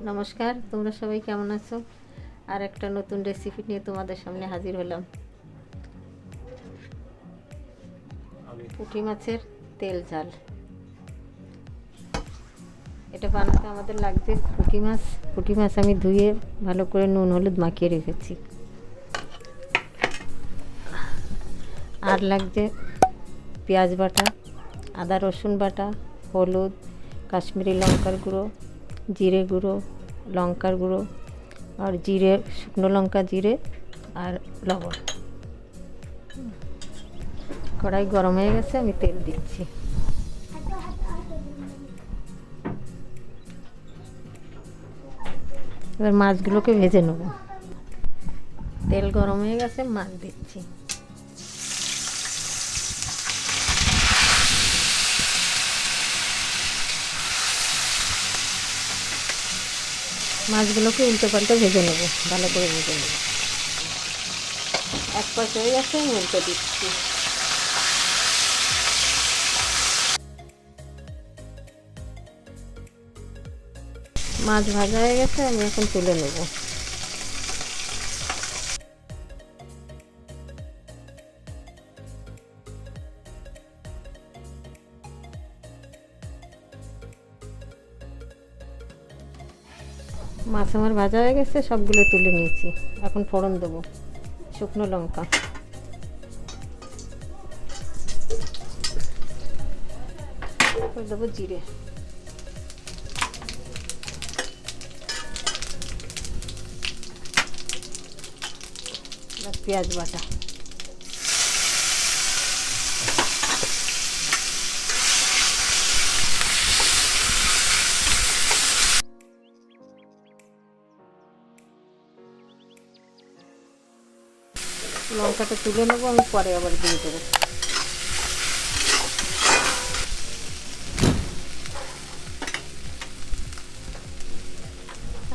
নমস্কার, তোমরা সবাই কেমন আছো? আর একটা নতুন রেসিপি নিয়ে তোমাদের সামনে হাজির হলাম। পুঁটি মাছের তেল ঝাল। এটা বানাতে আমাদের লাগবে পুঁটি মাছ। পুঁটি মাছ আমি ধুয়ে ভালো করে নুন হলুদ মাখিয়ে রেখেছি। আর লাগছে পেঁয়াজ বাটা, আদা রসুন বাটা, হলুদ, কাশ্মীরি লঙ্কার গুঁড়ো, জিরে গুঁড়ো, লঙ্কার গুঁড়ো আর জিরে, শুকনো লঙ্কা, জিরে আর লবণ। কড়াই গরম হয়ে গেছে, আমি তেল দিচ্ছি। এবার মাছগুলোকে ভেজে নেব। তেল গরম হয়ে গেছে, মাছ দিচ্ছি। মাছগুলোকে উল্টে পাল্টে ভেজে নেব, ভালো করে ভেজে নেব। এক পাশ হয়ে গেছে, আমি উল্টে দিচ্ছি। মাছ ভাজা হয়ে গেছে, আমি এখন তুলে নেব। মাছ আমার ভাজা হয়ে গেছে, সবগুলো তুলে নিয়েছি। এখন ফোড়ন দেবো। শুকনো লঙ্কা, দেবো জিরে, পেঁয়াজ বাটা, লঙ্কাটা তুলে নেবো, আমি পরে আবার দিয়ে দেবো।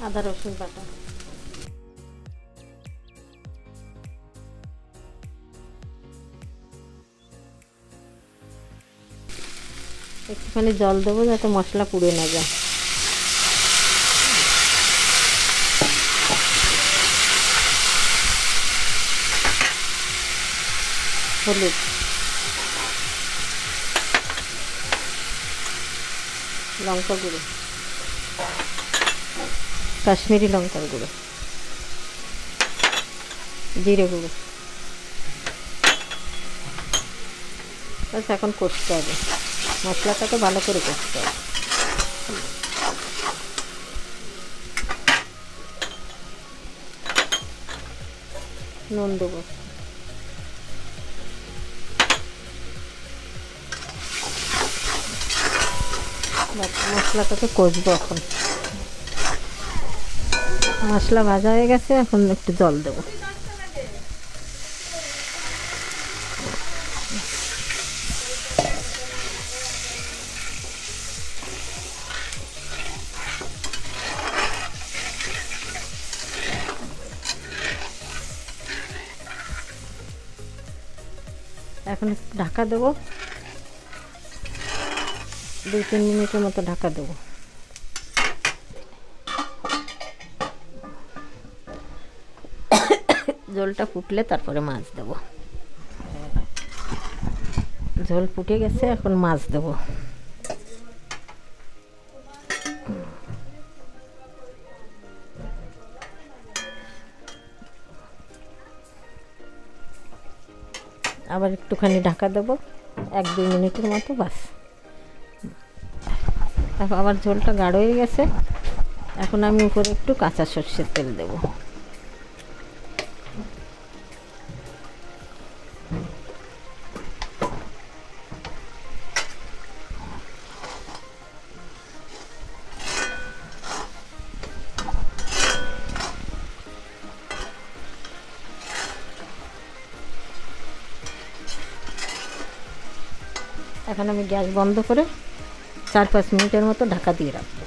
আদা রসুন বাটা, একটুখানি জল দেবো যাতে মশলা পুড়ে না যায়। হলুদ, লঙ্কা গুঁড়ো, কাশ্মীরি লঙ্কার গুঁড়ো, জিরে গুঁড়ো। আচ্ছা, এখন কষতে হবে, মশলাটাকে ভালো করে কষতে হবে। নুন দেবো, মশলাটাকে কষবো। এখন মশলা ভাজা হয়ে গেছে, এখন একটু জল দেবো। এখন ঢাকা দেবো, 2-3 মিনিটের মতো ঢাকা দেবো। ঝোলটা ফুটলে তারপরে মাছ দেবো। ঝোল ফুটে গেছে, এখন মাছ দেবো। আবার একটুখানি ঢাকা দেবো, 1-2 মিনিটের মতো, বাস। আবার ঝোলটা গাঢ় হয়ে গেছে, এখন আমি উপরে একটু কাঁচা সর্ষের তেল দেবো। এখন আমি গ্যাস বন্ধ করে 4-5 মিনিটের মতো ঢাকা দিয়ে রাখবো।